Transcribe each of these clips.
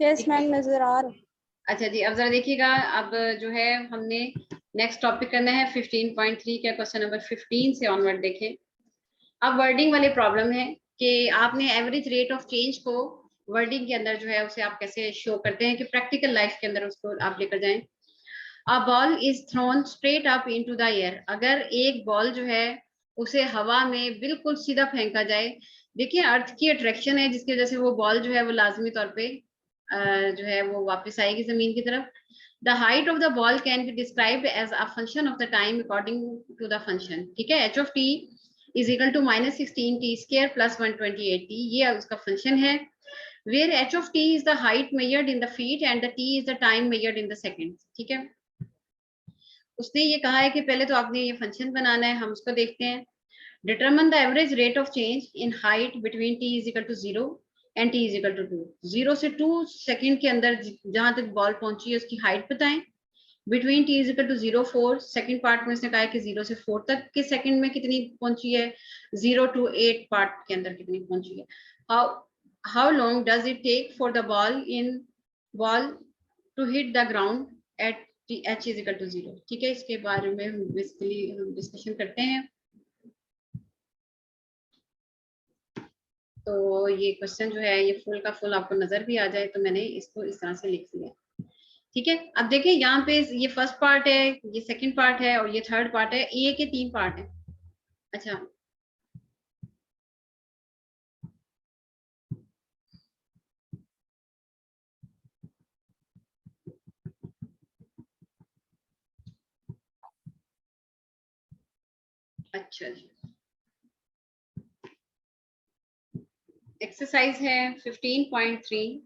Yes ma'am, नजर आ रहा। अच्छा जी, अब जरा देखिएगा। अब जो है हमने नेक्स्ट टॉपिक करना है 15.3 का क्वेश्चन नंबर 15 से ऑनवर्ड देखें। अब वर्डिंग वाले प्रॉब्लम है कि आपने एवरेज रेट ऑफ चेंज को वर्डिंग के अंदर जो है उसे आप कैसे शो करते हैं कि प्रैक्टिकल लाइफ के अंदर उसको आप लेकर जाएं। अ ball is thrown straight up into the air. अगर एक बॉल जो है उसे हवा में बिल्कुल सीधा फेंका जाए, देखिए अर्थ की अट्रैक्शन है जिसकी वजह से वो बॉल जो है वो लाजमी तौर पे जो है वो वापस आएगी जमीन की तरफ। The height of the ball can be described as a function of the time according to the function. ठीक है, H of T is equal to -16 T square plus 128 T, ये उसका फंक्शन है। Where H of T is the height measured in the feet and the T is the time measured in the second. ठीक है, उसने ये कहा है कि पहले तो आपने ये फंक्शन बनाना है, हम उसको देखते हैं। Determine the average rate of change in height between T is equal to 0 and T is equal to 2। 0 से 2 सेकंड के अंदर जहां तक बॉल पहुंची है उसकी हाइट बताएं। Between T is equal to 0 4, second part में उसने कहा है कि 0 से 4 तक के सेकंड में कितनी पहुंची है, 0 to 8 पार्ट के अंदर कितनी पहुंची है। How long does it take for the ball to hit the ground at H is equal to 0। ठीक है, इसके बारे में हम बेसिकली डिस्कशन करते हैं। तो ये क्वेश्चन जो है ये फुल का फुल आपको नजर भी आ जाए तो मैंने इसको इस तरह से लिख लिया। ठीक है, अब देखिए यहाँ पे ये फर्स्ट पार्ट है, ये सेकंड पार्ट है और ये थर्ड पार्ट है। ए के 3 पार्ट है। अच्छा, अच्छा जी, एक्सरसाइज है 15.3।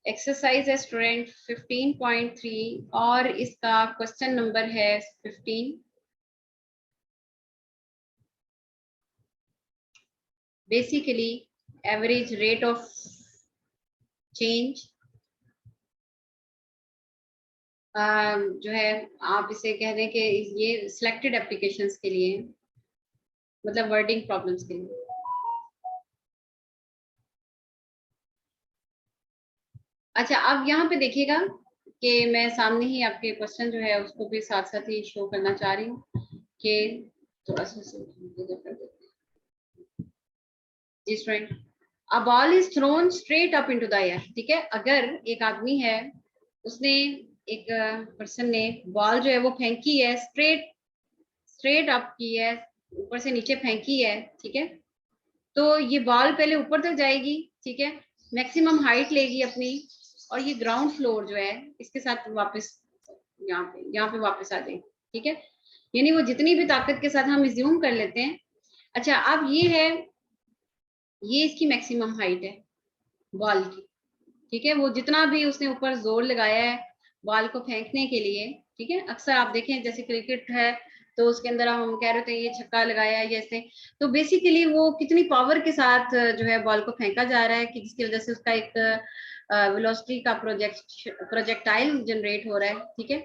एक्सरसाइज है स्टूडेंट 15.3 और इसका क्वेश्चन नंबर है 15। Basically average rate of change जो है आप इसे कह दें कि ये सिलेक्टेड एप्लीकेशंस के लिए, मतलब वर्डिंग प्रॉब्लम्स के लिए। अच्छा, अब यहाँ पे देखिएगा कि मैं सामने ही आपके क्वेश्चन जो है उसको भी साथ साथ ही शो करना चाह रही हूँ कि थोड़ा सा कर देते हैं। जी student, a ball is thrown straight up into the air. ठीक है, अगर एक आदमी है, उसने एक पर्सन ने बॉल जो है वो फेंकी है, स्ट्रेट अप की है, ऊपर से नीचे फेंकी है। ठीक है, तो ये बॉल पहले ऊपर तक जाएगी। ठीक है, मैक्सिमम हाइट लेगी अपनी और ये ग्राउंड फ्लोर जो है इसके साथ वापस यहाँ पे वापस आ जाएगी। ठीक है, यानी वो जितनी भी ताकत के साथ हम इज्यूम कर लेते हैं। अच्छा, अब ये है, ये इसकी मैक्सिमम हाइट है बॉल की। ठीक है, वो जितना भी उसने ऊपर जोर लगाया है बॉल को फेंकने के लिए। ठीक है, अक्सर आप देखें जैसे क्रिकेट है तो उसके अंदर हम कह रहे थे ये छक्का लगाया है जैसे, तो बेसिकली वो कितनी पावर के साथ जो है बॉल को फेंका जा रहा है कि जिसकी वजह से उसका एक वेलोसिटी का प्रोजेक्टाइल जनरेट हो रहा है। ठीक है,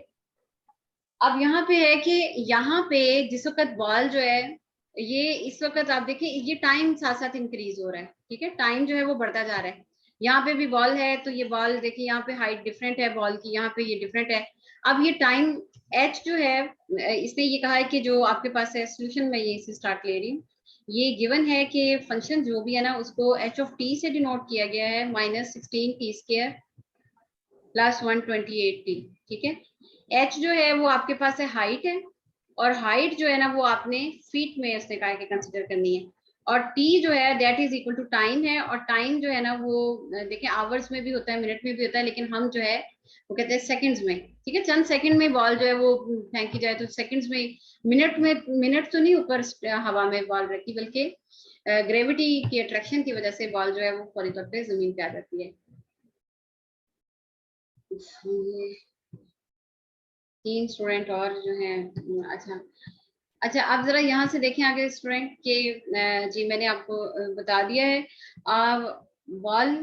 अब यहाँ पे है कि यहाँ पे जिस वक्त बॉल जो है ये इस वक्त आप देखिए ये टाइम साथ साथ इंक्रीज हो रहा है। ठीक है, टाइम जो है वो बढ़ता जा रहा है। यहाँ पे भी बॉल है तो ये बॉल देखिए यहाँ पे हाइट डिफरेंट है बॉल की, यहाँ पे ये डिफरेंट है। अब ये टाइम एच जो है, इसने ये कहा है कि जो आपके पास है सोल्यूशन में ये इसे स्टार्ट ले रही हूँ। ये गिवन है कि फंक्शन जो भी है ना उसको एच ऑफ टी से डिनोट किया गया है -16 टी स्क्वायर प्लस 128 टी। ठीक है, एच जो है वो आपके पास है हाइट है, और हाइट जो है ना वो आपने फीट में उसने कहा कि कंसिडर करनी है, और टी जो है that is equal to time है। और टाइम जो है ना वो देखिए आवर्स में भी होता है, मिनट में भी होता है, लेकिन हम जो है वो कहते हैं सेकंड्स में। ठीक है, चंद सेकंड में बॉल जो है वो फेंकी जाए तो सेकंड्स में, मिनट में, मिनट तो नहीं ऊपर हवा में बॉल रहती, बल्कि ग्रेविटी की अट्रैक्शन की वजह से बॉल जो है वो फौरी तौर पर जमीन पे आ जाती है। 3 स्टूडेंट और जो है। अच्छा अच्छा, आप जरा यहाँ से देखें आगे स्टूडेंट के, जी मैंने आपको बता दिया है। Ball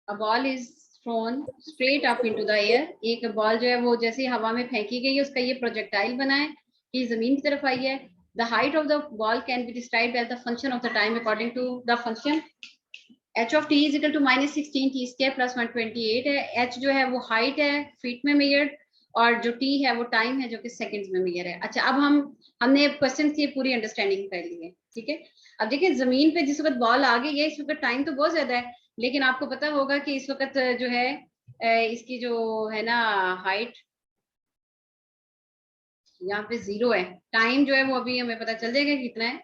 a ball is thrown straight up into the air. एक बॉल जो है वो जैसे हवा में फेंकी गई है उसका ये प्रोजेक्टाइल बना है कि जमीन की तरफ आई है। The height of the ball can be described as the function of the time according to the function h of t is equal to -16 t square plus 128 है. h जो है वो हाइट है फीट में मेजर्ड, और जो t है वो टाइम है जो कि सेकंड्स में मेजर है. अच्छा, अब हमने क्वेश्चन की पूरी अंडरस्टैंडिंग कर ली है. ठीक है, अब देखिए जमीन पे जिस वक्त बॉल आ गई है इस वक्त टाइम तो बहुत ज्यादा है, लेकिन आपको पता होगा कि इस वक्त जो है इसकी जो है ना हाइट यहाँ पे 0 है. टाइम जो है वो अभी हमें पता चल जाएगा कितना है,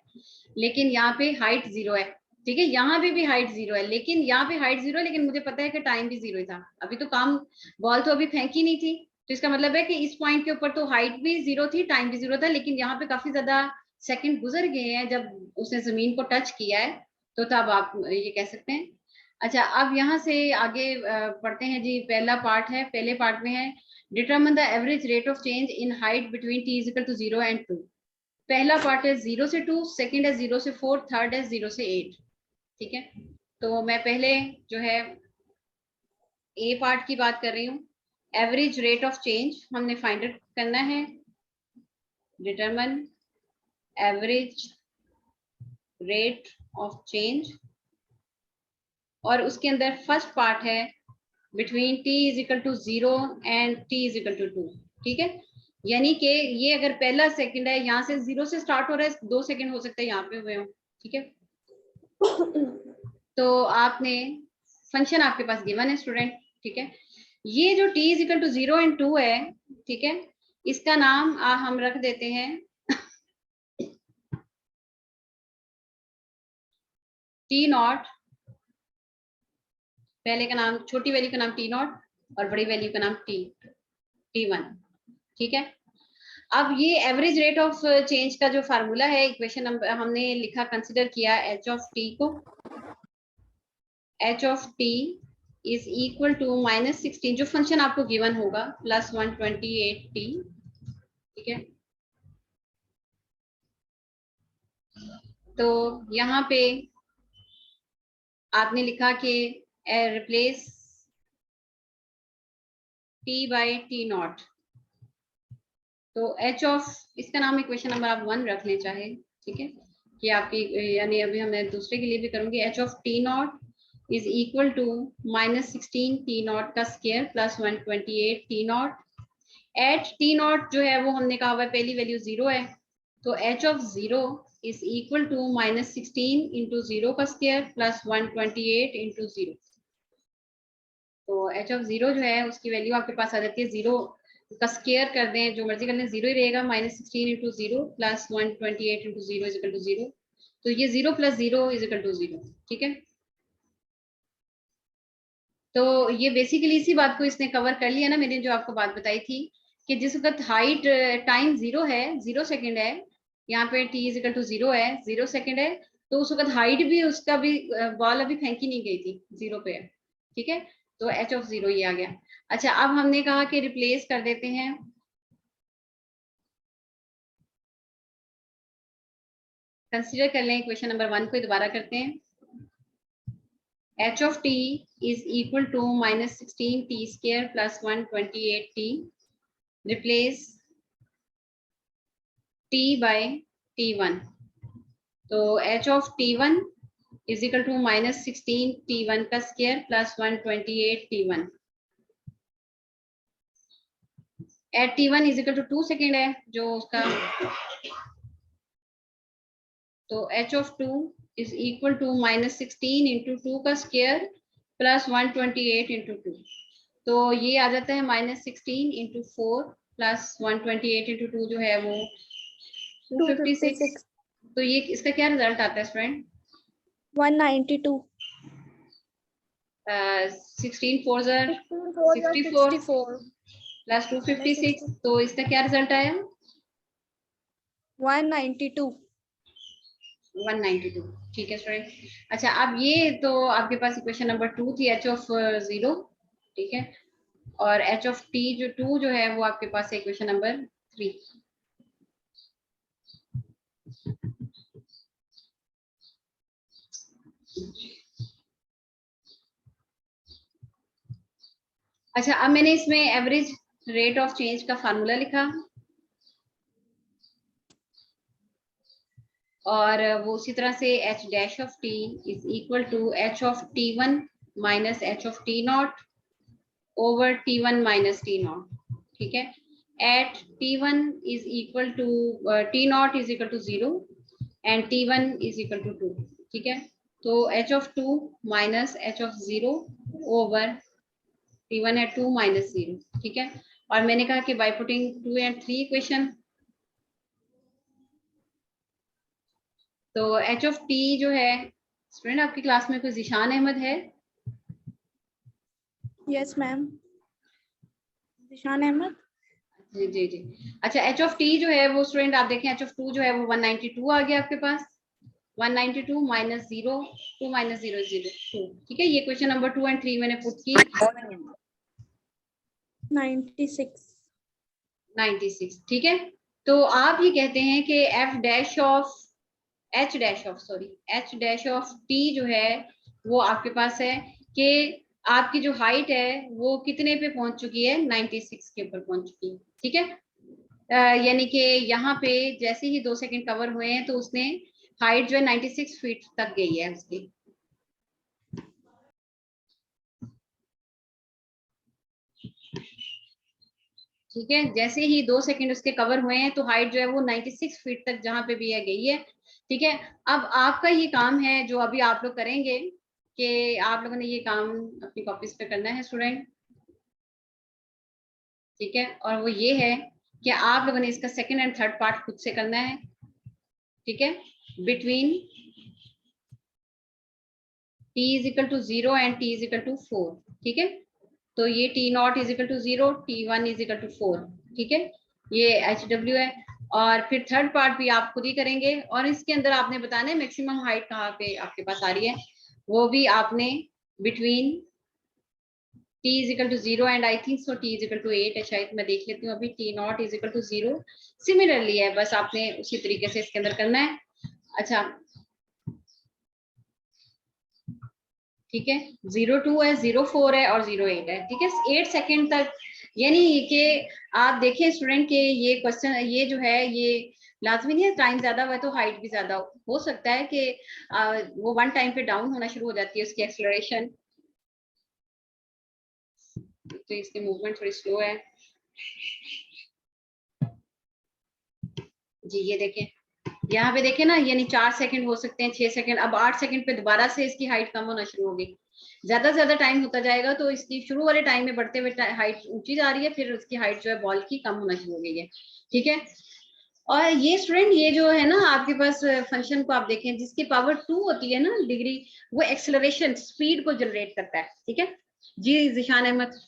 लेकिन यहाँ पे हाइट 0 है. ठीक है, यहाँ पे भी हाइट 0 है, लेकिन यहाँ पे हाइट 0 है, लेकिन मुझे पता है कि टाइम भी 0 ही था. अभी तो काम बॉल तो अभी फेंकी नहीं थी, तो इसका मतलब है कि इस पॉइंट के ऊपर तो हाइट भी 0 थी, टाइम भी 0 था, लेकिन यहाँ पे काफी ज्यादा सेकंड गुजर गए हैं जब उसने जमीन को टच किया है, तो तब आप ये कह सकते हैं. अच्छा, अब यहाँ से आगे पढ़ते हैं जी. पहला पार्ट है, पहले पार्ट में है determine the average rate of change in height between t is equal to 0 and 2. पहला पार्ट है 0 से 2, सेकंड है 0 से 4, थर्ड है 0 से 8. ठीक है, तो मैं पहले जो है ए पार्ट की बात कर रही हूँ. एवरेज रेट ऑफ चेंज हमने फाइंड आउट करना है. Determine average rate of change, और उसके अंदर फर्स्ट पार्ट है between t is equal to 0 and t is equal to 2. ठीक है, यानी कि ये अगर पहला सेकंड है, यहाँ से 0 से स्टार्ट हो रहा है, 2 सेकंड हो सकता है यहाँ पे हुए हो. ठीक है, तो आपने फंक्शन आपके पास गिवन है स्टूडेंट. ठीक है, ये जो t is equal to 0 and 2 है, ठीक है, इसका नाम हम रख देते हैं t नॉट. पहले का नाम, छोटी वैल्यू का नाम t नॉट, और बड़ी वैल्यू का नाम t1. ठीक है, अब ये एवरेज रेट ऑफ चेंज का जो फार्मूला है, इक्वेशन नंबर हमने लिखा, कंसिडर किया h ऑफ t को. h of t is equal to -16, जो फंक्शन आपको गिवन होगा, प्लस 128t. ठीक है, तो यहाँ पे आपने लिखा कि replace t by t not. तो h ऑफ, इसका नाम इक्वेशन नंबर आप 1 रख लें चाहे. ठीक है, कि आपकी, यानी अभी मैं दूसरे के लिए भी करूंगी. h of t nought is equal to -16 t nought का square plus 128 t nought. At t nought जो है वो हमने कहा हुआ है पहली वैल्यू 0 है, तो h of 0 is equal to -16 into 0 का स्क्वायर प्लस 128 इंटू 0. तो h ऑफ 0 जो है उसकी वैल्यू आपके पास आ जाती है 0 का स्क्वायर कर दें, जो मर्जी कर लें, 0 ही रहेगा. -16 into 0 plus 128 into 0 is equal to 0. तो ये 0 प्लस 0 इज इक्वल टू 0. ठीक है, तो ये बेसिकली इसी बात को इसने कवर कर लिया ना, मैंने जो आपको बात बताई थी कि जिस वक्त हाइट टाइम 0 है, 0 सेकंड है, यहाँ पे t इज इक्वल टू 0 है, 0 सेकंड है, तो उस वक्त हाइट भी उसका भी बॉल अभी फेंकी नहीं गई थी, 0 पे है. ठीक है, तो h ऑफ 0 ये आ गया. अच्छा, अब हमने कहा कि रिप्लेस कर देते हैं. कंसीडर कर लें इक्वेशन नंबर 1 को, दोबारा करते हैं. h of t is equal to -16 t square plus 128 t. Replace t by t1. तो h of t1 is equal to -16 t1 का square plus 128 t1. At t1 is equal to 2 second है जो उसका, तो h of 2 is equal to -16 into 2 का square plus 128 into 2. तो ये आ जाता है -16 into 4 प्लस 128 into 2 जो है वो 256. तो ये इसका क्या रिजल्ट आता है स्टूडेंट? 192. 16 4 64 प्लस 256, तो इसका क्या रिजल्ट आया? 192. 192. ठीक है स्टूडेंट. अच्छा, अब ये तो आपके पास इक्वेशन नंबर 2 थी, h ऑफ 0. ठीक है, और h ऑफ t जो 2 जो है वो आपके पास है इक्वेशन नंबर 3. अच्छा, अब मैंने इसमें एवरेज रेट ऑफ चेंज का फार्मूला लिखा. और वो उसी तरह से h dash of t is equal to h of t1 minus h of t0 over t1 minus t0, ठीक है। At t1 is equal to t0 is equal to 0 and t1 is equal to 2, ठीक है। तो h of 2 minus h of 0 over t1 है 2 minus 0, ठीक है। और मैंने कहा कि बाय पुटिंग 2 एंड 3 इक्वेशन, तो h ऑफ t जो है, स्टूडेंट आपकी क्लास में कोई जिशान अहमद है? Yes ma'am, Zishan Ahmed. जी जी जी। अच्छा, h ऑफ t जो है वो स्टूडेंट आप देखें, h ऑफ 2 जो है वो 192 आ गया आपके पास। 192 माइनस 0, 2 माइनस 0 0 2, ठीक है। ये क्वेश्चन नंबर 2 एंड 3 मैंने पुट की। 96। 96, ठीक है। तो आप ये कहते हैं कि f dash of h dash of h dash of t जो है वो आपके पास है कि आपकी जो हाइट है वो कितने पे पहुंच चुकी है, 96 के ऊपर पहुंच चुकी है, ठीक है। यानी कि यहाँ पे जैसे ही 2 सेकंड कवर हुए हैं तो उसने हाइट जो है 96 फीट तक गई है उसकी। ठीक है, जैसे ही 2 सेकंड उसके कवर हुए हैं तो हाइट जो है वो 96 फीट तक जहां पे भी है गई है, ठीक है। अब आपका ये काम है जो अभी आप लोग करेंगे कि आप लोगों ने ये काम अपनी कॉपीज पे करना है स्टूडेंट, ठीक है। और वो ये है कि आप लोगों ने इसका सेकंड एंड थर्ड पार्ट खुद से करना है, ठीक है। Between t is equal to 0 and t is equal to 4, ठीक है। तो ये t0 is equal to 0, t1 is equal to 4, ठीक है। ये HW है। और फिर थर्ड पार्ट भी आप खुद ही करेंगे और इसके अंदर आपने बताना है मैक्सिमम हाइट कहाँ पे आपके पास आ रही है, वो भी आपने between t is equal to 0 and I think so t is equal to 8 है शायद, मैं देख लेती हूँ अभी। t0 is equal to 0 similarly है, बस आपने उसी तरीके से इसके अंदर करना है। अच्छा, ठीक है। 02 है, 04 है और 08 है, ठीक है। 8 सेकेंड तक, यानी कि आप देखें स्टूडेंट के ये क्वेश्चन, ये जो है ये लाजमी नहीं है टाइम ज्यादा हुआ तो हाइट भी ज्यादा हो सकता है कि वो वन टाइम पे डाउन होना शुरू हो जाती है उसकी एक्सेलरेशन। तो इसकी मूवमेंट थोड़ी स्लो है जी। ये देखें, यहाँ पे देखें ना, यानी 4 सेकंड हो सकते हैं, 6 सेकंड, अब 8 सेकंड पे दोबारा से इसकी हाइट कम होना शुरू हो गई। ज्यादा से ज्यादा टाइम होता जाएगा तो इसकी शुरू वाले टाइम में बढ़ते हुए हाइट ऊंची जा रही है, फिर उसकी हाइट जो है बॉल की कम होना शुरू हो गई है, ठीक है। और ये स्टूडेंट ये जो है ना आपके पास फंक्शन को आप देखें जिसकी पावर 2 होती है ना डिग्री, वो एक्सेलरेशन स्पीड को जनरेट करता है, ठीक है जी। Zishan Ahmed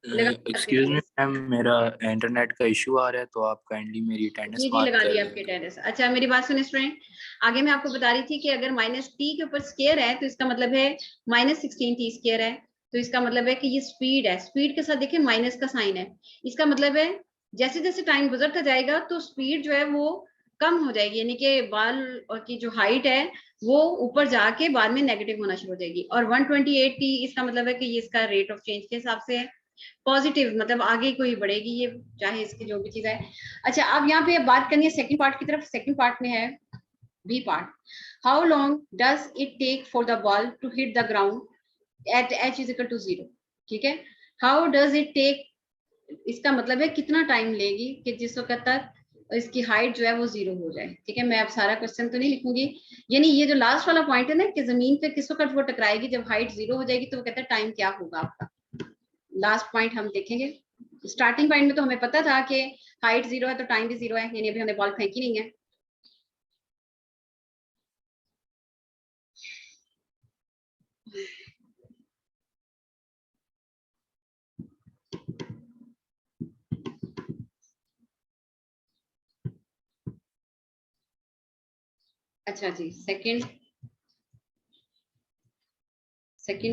excuse me ma'am, मेरा इंटरनेट का इशू आ रहा है तो आप काइंडली मेरी अटेंडेंस जी मार्क लगा कर दिया आपके देंगे। अटेंडेंस। अच्छा, मेरी बात सुनिए स्टूडेंट, आगे मैं आपको बता रही थी कि अगर माइनस टी के ऊपर स्केयर है तो इसका मतलब है माइनस 16 t स्केयर है, तो इसका मतलब है कि ये स्पीड है। स्पीड के साथ देखिए माइनस का साइन है, इसका मतलब है जैसे जैसे टाइम गुजरता जाएगा तो स्पीड जो है वो कम हो जाएगी, यानी कि बाल और की जो हाइट है वो ऊपर जाके बाद में नेगेटिव होना शुरू हो जाएगी। और 128t इसका मतलब है कि ये इसका रेट ऑफ चेंज के हिसाब से है, पॉजिटिव मतलब आगे कोई बढ़ेगी ये, चाहे इसकी जो भी चीज है। अच्छा, अब यहाँ पे बात करनी है सेकंड पार्ट की तरफ। सेकंड पार्ट में है B part, how long does it take for the ball to hit the ground at h is equal to 0, ठीक है। हाउ डज इट टेक, इसका मतलब है कितना टाइम लेगी कि जिस वक्त तक इसकी हाइट जो है वो 0 हो जाए, ठीक है। मैं अब सारा क्वेश्चन तो नहीं लिखूंगी, यानी ये जो लास्ट वाला पॉइंट है ना कि जमीन पे किस वक्त वो टकराएगी, जब हाइट 0 हो जाएगी तो वो कहता है टाइम क्या होगा आपका। लास्ट पॉइंट हम देखेंगे। स्टार्टिंग पॉइंट में तो हमें पता था कि हाइट 0 है तो टाइम भी 0 है, यानी अभी हमने बॉल फेंकी नहीं है। अच्छा जी, सेकंड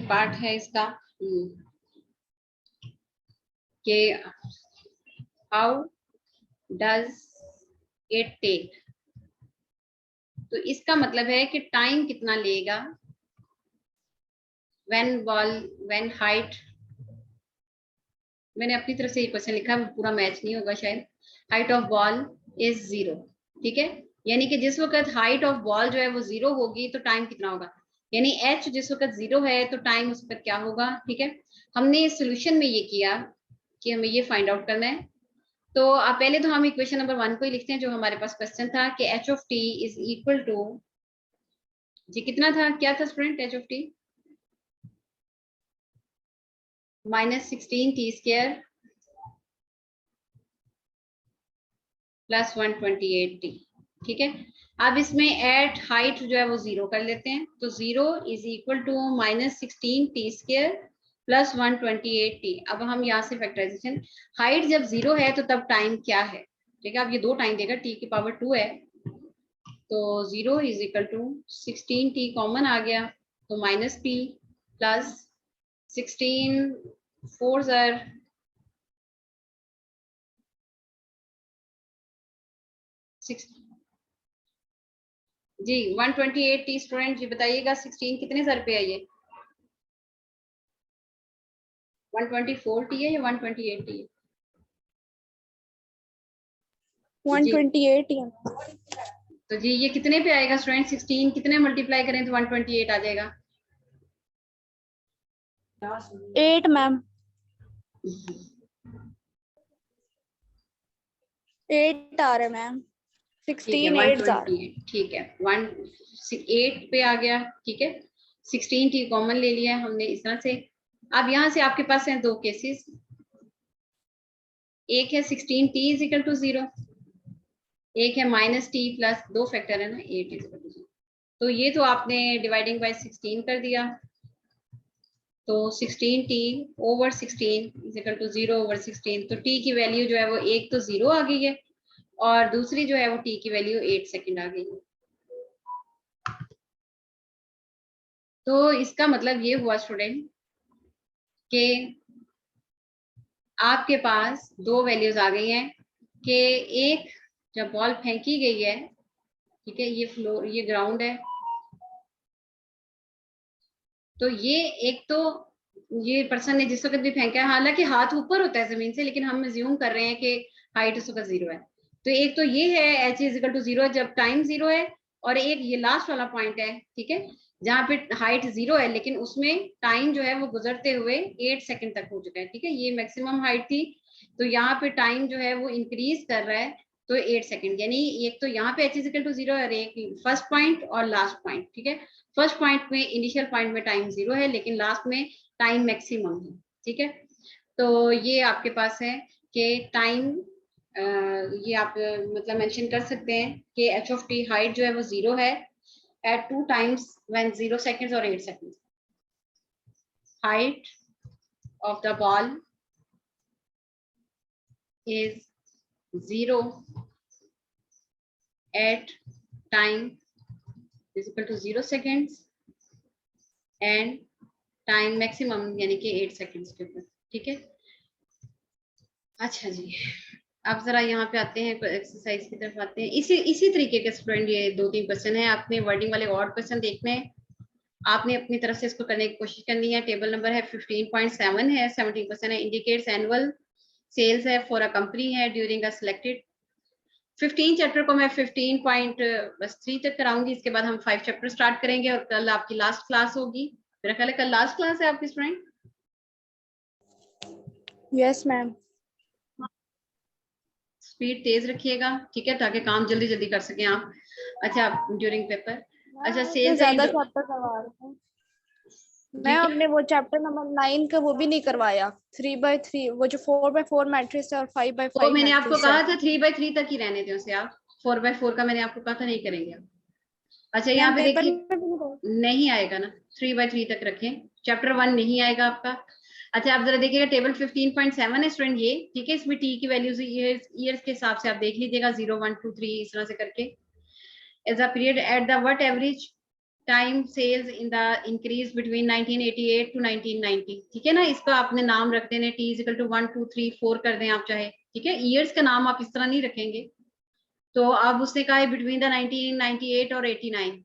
पार्ट है इसका कि हाउ डज इट टेक, तो इसका मतलब है कि टाइम कितना लेगा व्हेन हाइट, मैंने अपनी तरफ से ये क्वेश्चन लिखा है, पूरा मैच नहीं होगा शायद। हाइट ऑफ बॉल इज 0, ठीक है। यानी कि जिस वक्त हाइट ऑफ बॉल जो है वो 0 होगी तो टाइम कितना होगा, यानी h जिस वक्त 0 है तो टाइम उस वक्त क्या होगा। ठीक है, हमने सोल्यूशन में ये किया कि हमें ये फाइंड आउट करना है। तो आप पहले तो हम इक्वेशन नंबर 1 को ही लिखते हैं जो हमारे पास क्वेश्चन था कि h of t is equal to, जी कितना था, क्या था student, h of t -16t² plus 128t। ठीक है, अब इसमें एट हाइट जो है वो 0 कर लेते हैं, तो 0 is equal to -16t² plus 128t। अब हम यहाँ से फैक्टराइजेशन, हाइट जब 0 है तो तब टाइम क्या है। ठीक है, अब ये दो टाइम देगा, t की पावर 2 है, तो 0 is equal to 16t common आ गया, तो -p प्लस 16 4 जी 128t। स्टूडेंट जी बताइएगा 16 कितने सर पे है, ये 124t है या 128t है? 128 है। तो जी ये कितने पे आएगा स्टूडेंट, 16 कितने मल्टीप्लाई करें तो 128 आ जाएगा? 8 मैम, 8 आ रहे मैम, ठीक है 16 8 आ रहे। 128, ठीक है 8 पे आ गया। ठीक है, 16t कॉमन ले लिया है हमने इस तरह से। अब यहाँ से आपके पास हैं दो केसेस, एक है 16t इज इक्वल टू 0, एक है -t प्लस 2 फैक्टर है ना 8 इज इक्वल टू 0। तो ये तो आपने डिवाइडिंग बाय 16 कर दिया, तो 16t over 16 is equal to 0 over 16। तो t की वैल्यू जो है वो एक तो 0 आ गई है और दूसरी जो है वो t की वैल्यू 8 सेकंड आ गई है। तो इसका मतलब ये हुआ स्टूडेंट कि आपके पास दो वैल्यूज आ गई हैं कि एक जब बॉल फेंकी गई है, ठीक है, ये फ्लोर ये ग्राउंड है, तो ये एक तो ये पर्सन ने जिस वक्त भी फेंका है, हालांकि हाथ ऊपर होता है जमीन से, लेकिन हम अज्यूम कर रहे हैं कि हाइट उस वक्त 0 है। तो एक तो ये है h इज इक्वल टू 0 जब टाइम 0 है, और एक ये लास्ट वाला पॉइंट है, ठीक है, जहाँ पे हाइट 0 है लेकिन उसमें टाइम जो है वो गुजरते हुए 8 सेकंड तक हो चुका है। ठीक है, ये मैक्सिमम हाइट थी, तो यहाँ पे टाइम जो है वो इंक्रीज कर रहा है, तो 8 सेकंड, यानी एक तो यहाँ पे h इज इक्वल टू 0 है, एक फर्स्ट पॉइंट और लास्ट पॉइंट। ठीक है, फर्स्ट पॉइंट में इनिशियल पॉइंट में टाइम 0 है लेकिन लास्ट में टाइम मैक्सिमम है। ठीक है, तो ये आपके पास है कि टाइम, ये आप मतलब मेंशन कर सकते हैं कि h ऑफ t हाइट जो है वो 0 है at 2 times when 0 seconds or 8 seconds. Height of the ball is 0 at time is equal to 0 seconds and time maximum यानी कि 8 सेकंड्स के ऊपर। ठीक है, अच्छा जी, अब जरा यहाँ पे आते हैं, एक्सरसाइज की तरफ आते हैं। इसी तरीके के स्टूडेंट ये 2-3 क्वेश्चन है, आपने वर्डिंग वाले और क्वेश्चन देखने हैं, आपने अपनी तरफ से इसको करने की कोशिश करनी है। टेबल नंबर है 15.7 है, 70% है, इंडिकेट्स एनुअल सेल्स है फॉर अ कंपनी है ड्यूरिंग अ सिलेक्टेड 15 चैप्टर को मैं 15.3 तक कराऊंगी, इसके बाद हम 5 चैप्टर स्टार्ट करेंगे और कल आपकी लास्ट क्लास होगी। मेरा ख्याल है कल लास्ट क्लास है आपकी स्टूडेंट। Yes ma'am. स्पीड तेज रखिएगा, ठीक है, ताकि काम जल्दी जल्दी कर सकें आप। अच्छा ड्यूरिंग पेपर, अच्छा सेल्स ज्यादा चैप्टर करवा रहे हैं मैं, हमने वो चैप्टर नंबर 9 का वो भी नहीं करवाया, 3/3 वो जो 4/4 मैट्रिक्स है और 5/5 वो मैंने आपको मैट्रिक्स कहा है। था 3/3 तक ही रहने दें उसे आप, 4/4 का मैंने आपको कहा था नहीं करेंगे आप। अच्छा यहाँ मैम पे पेपर देखिए में भी नहीं नहीं आएगा ना, 3/3 तक रखें, चैप्टर 1 नहीं आएगा आपका। अच्छा आप जरा देखिएगा टेबल 15.7 है स्टूडेंट ये, ठीक है, इसमें टी की वैल्यूज ईयर्स के हिसाब से आप देख लीजिएगा, 0 1 2 3 इस तरह से करके। As a period at the what average time sales in the increase between 1988 to 1990। ठीक है ना, इसका आपने नाम रख देने टी इक्वल टू 1 2 3 4 कर दें आप चाहे, ठीक है, ईयर्स का नाम आप इस तरह नहीं रखेंगे। तो अब उसने कहा है बिटवीन द 1998 और 89,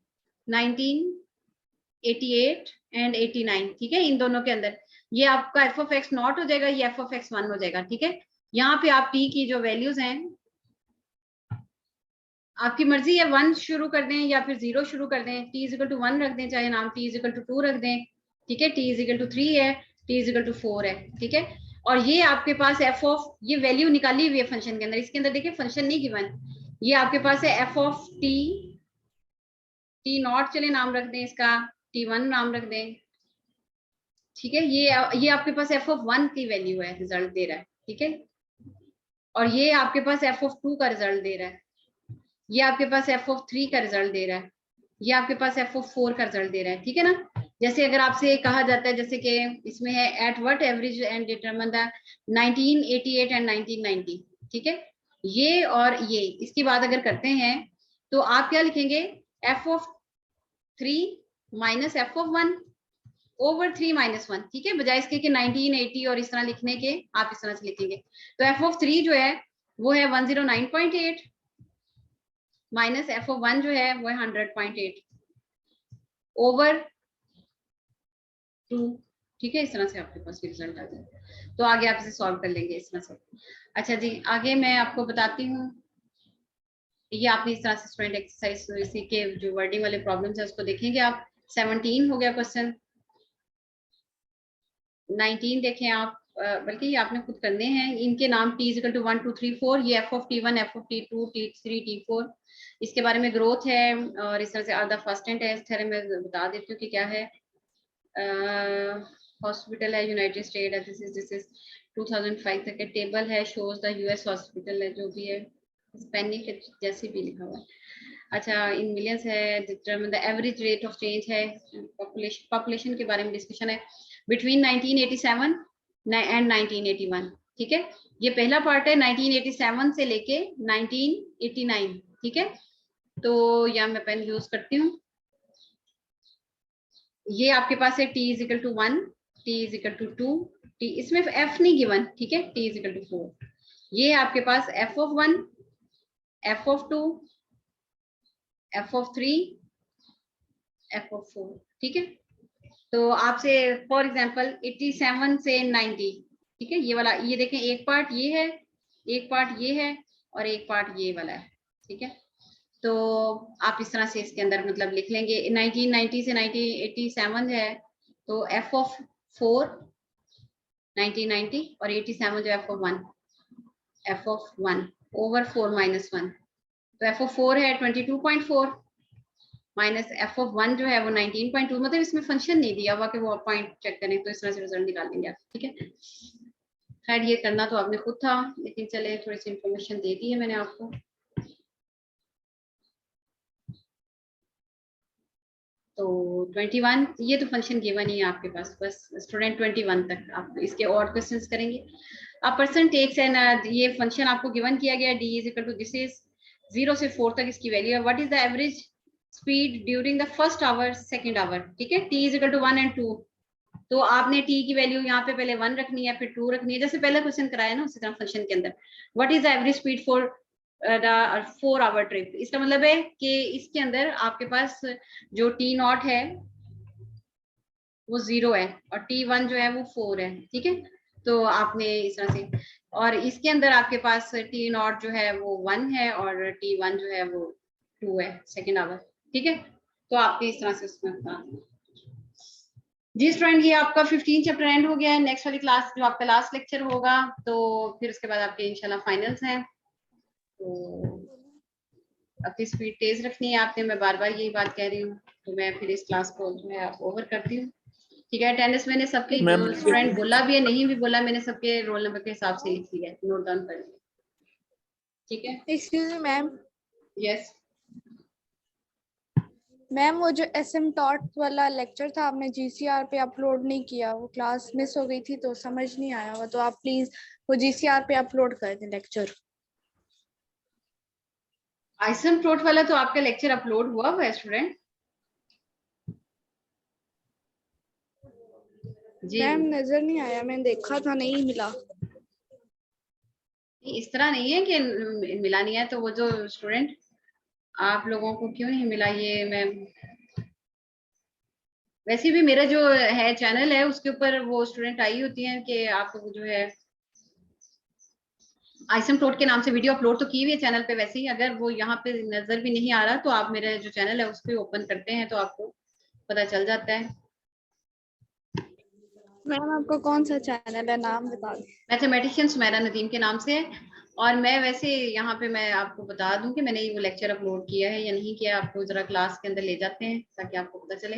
1988 एंड 89, ठीक है, इन दोनों के अंदर ये आपका एफ ऑफ एक्स नॉट हो जाएगा, ये एफ ऑफ एक्स 1 हो जाएगा। ठीक है, यहाँ पे आप टी की जो वैल्यूज हैं आपकी मर्जी है 1 शुरू कर दें या फिर 0 शुरू कर दें, t इज इक्वल टू 1 रख दें, चाहे नाम t इज इक्वल टू 2 रख दें, ठीक है, t इज इक्वल टू 3 है, t इज इक्वल टू 4 है, ठीक है। और ये आपके पास f ऑफ, ये वैल्यू निकाली हुई है फंक्शन के अंदर, इसके अंदर देखिए फंक्शन नहीं गिवन, ये आपके पास है f of t, t not चले नाम रख दें इसका, t1 नाम रख दें, ठीक है। ये आपके पास f ऑफ 1 की वैल्यू है, रिजल्ट दे रहा है, ठीक है। और ये आपके पास f ऑफ 2 का रिजल्ट दे रहा है, ये आपके पास f ऑफ 3 का रिजल्ट दे रहा है, ये आपके पास f ऑफ 4 का रिजल्ट दे रहा है, ठीक है ना। जैसे अगर आपसे कहा जाता है, जैसे कि इसमें है at what average and determine the 1988 and 1990, ठीक है। ये और ये इसकी बात अगर करते हैं तो आप क्या लिखेंगे, f of 3 minus f of 1 over 3 minus 1, ठीक है, बजाय इसके कि 1980 और इस तरह लिखने के आप इस तरह से लिखेंगे। तो f ऑफ 3 जो है वो है 109.8 माइनस f ऑफ 1 जो है वो है 100.8 ओवर 2, ठीक है। इस तरह से आपके पास रिजल्ट आ जाए, तो आगे आप इसे सॉल्व कर लेंगे इस तरह से। अच्छा जी, आगे मैं आपको बताती हूँ, ये आपने इस तरह से स्टूडेंट एक्सरसाइज इसी के जो वर्डिंग वाले प्रॉब्लम्स है उसको देखेंगे आप। 17 हो गया क्वेश्चन, 19 देखें आप, बल्कि ये आपने खुद करने हैं, इनके नाम t इक्वल टू 1 2 3 4, ये f of t1 f of t2 t3 t4, इसके बारे में ग्रोथ है और इस तरह से आधा फर्स्ट एंड टेस्ट है, मैं बता देती हूँ कि क्या है। हॉस्पिटल है यूनाइटेड स्टेट है, दिस इज 2005 तक के टेबल है, शोज द यूएस हॉस्पिटल है, जो भी है हिस्पैनिक जैसे भी लिखा हुआ है। अच्छा, इन मिलियंस है, determine the average rate of change है, पॉपुलेशन के बारे में डिस्कशन है बिटवीन 1987 एंड 1981, ठीक है। ये पहला पार्ट है 1987 से लेके 1989, ठीक है। तो यहाँ मैं पेन यूज करती हूँ, ये आपके पास है t is equal to 1, t is equal to 2, t इसमें f नहीं गिवन, ठीक है, t इज इक्वल टू 4, ये आपके पास f of 1, f of 2, f of 3, f of 4, ठीक है। तो आपसे फॉर एग्जांपल 87 से 90, ठीक है, ये वाला, ये देखें एक पार्ट ये है, एक पार्ट ये है और एक पार्ट ये वाला है, ठीक है। तो आप इस तरह से इसके अंदर मतलब लिख लेंगे 1990 से 1987 है, तो f ऑफ 4 1990 और 87 जो f ऑफ 1 ओवर 4 माइनस 1, तो f ऑफ 4 है 22.4 माइनस f ऑफ 1 जो है वो 19.2, मतलब इसमें फंक्शन नहीं दिया हुआ कि वो पॉइंट चेक करें, तो इस तरह से रिजल्ट निकाल लेंगे आप, ठीक है। खैर ये करना तो आपने खुद था, लेकिन चले थोड़ी सी इंफॉर्मेशन दे दी है मैंने आपको। तो 21 ये तो फंक्शन गिवन ही है आपके पास, बस स्टूडेंट 21 तक आप इसके और क्वेश्चंस करेंगे। अब परसेंट टेक्स एंड ये फंक्शन आपको गिवन किया गया, d is equal to this is 0 से 4 तक इसकी वैल्यू है, what is the average speed during the first hour second hour, ठीक है, t is equal to 1 and 2, तो आपने t की वैल्यू यहाँ पे पहले 1 रखनी है, फिर 2 रखनी है, जैसे पहले क्वेश्चन कराया ना उसी तरह फंक्शन के अंदर। What is the average speed for the 4 hour trip, इसका मतलब है कि इसके अंदर आपके पास जो t नॉट है वो 0 है और t1 जो है वो 4 है, ठीक है। तो आपने इस तरह से, और इसके अंदर आपके पास t नॉट जो है वो 1 है और t1 जो है वो 2 है सेकेंड आवर, ठीक है। तो आपने इस तरह से उसमें बता जी स्टूडेंट, ये आपका 15 चैप्टर एंड हो गया है। नेक्स्ट वाली क्लास जो आपका लास्ट लेक्चर होगा, तो फिर उसके बाद आपके इंशाल्लाह फाइनल्स हैं। तो अपनी स्पीड तेज रखनी है आपने, मैं बार बार यही बात कह रही हूँ। तो मैं फिर इस क्लास को जो है ओवर करती हूँ, ठीक है। अटेंडेंस मैंने सबके जो स्टूडेंट बोला भी है नहीं भी बोला, मैंने सबके रोल नंबर के हिसाब से लिख लिया है, नोट डाउन कर लिया, ठीक है। Excuse me ma'am, yes ma'am वो जो एसिम्टॉट वाला लेक्चर था आपने GCR पे अपलोड नहीं किया, वो क्लास मिस हो गई थी तो समझ नहीं आया हुआ, तो आप प्लीज वो GCR पे अपलोड कर दें लेक्चर। आइसनप्रोट वाला तो आपका लेक्चर अपलोड हुआ है स्टूडेंट जी। मैम नजर नहीं आया, मैंने देखा था नहीं मिला। इस तरह नहीं है कि मिला नहीं है, तो वो जो स्टूडेंट आप लोगों को क्यों नहीं मिला, ये मैं वैसे भी मेरा जो है चैनल है उसके ऊपर वो स्टूडेंट आई होती हैं कि आप जो है आइसमटोट के नाम से वीडियो अपलोड तो की हुई है चैनल पे। वैसे ही अगर वो यहाँ पे नजर भी नहीं आ रहा तो आप मेरा जो चैनल है उस पर ओपन करते हैं तो आपको पता चल जाता है। मैम आपका कौन सा चैनल है, नाम बता दें। मैथमेटिशियन सुमेरा नदीम के नाम से है। और मैं वैसे यहाँ पे मैं आपको बता दूं कि मैंने ये वो लेक्चर अपलोड किया है या नहीं किया, आपको जरा क्लास के अंदर ले जाते हैं ताकि आपको पता चले।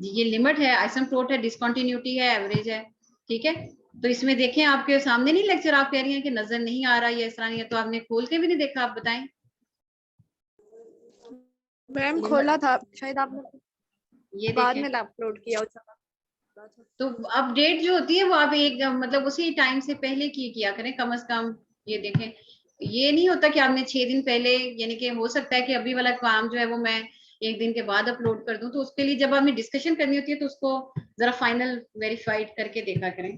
जी ये लिमिट है, आइसमटोट है, डिसकंटिन्यूटी है, एवरेज है, ठीक है। तो इसमें देखें आपके सामने नहीं लेक्चर, आप कह रही हैं कि नजर नहीं आ रहा या इस तरह नहीं है, तो आपने खोल के भी नहीं देखा, आप बताएं। मैम लिमिट खोला था, शायद आपने ये बाद देखें। में अपलोड किया उस समय। तो अपडेट जो होती है वो आप एक मतलब उसी टाइम से पहले की किया करें कम से कम। ये देखें, ये नहीं होता कि आपने 6 दिन पहले, यानी कि हो सकता है कि अभी वाला काम जो है वो मैं 1 दिन के बाद अपलोड कर दूं, तो उसके लिए जब हमें डिस्कशन करनी होती है तो उसको जरा फाइनल वेरीफाइड करके देखा करें।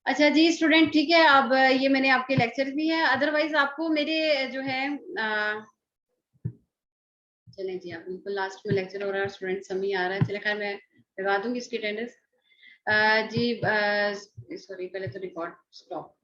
अच्छा जी स्टूडेंट, ठीक है। अब ये मैंने आपके लेक्चर भी है, अदरवाइज आपको मेरे जो है चलें जी, आप बिल्कुल लास्ट में लेक्चर हो रहा है, स्टूडेंट समी आ रहा है, चले खैर मैं लगा दूंगी इसकी अटेंडेंस। जी सॉरी, पहले तो रिकॉर्ड स्टॉप।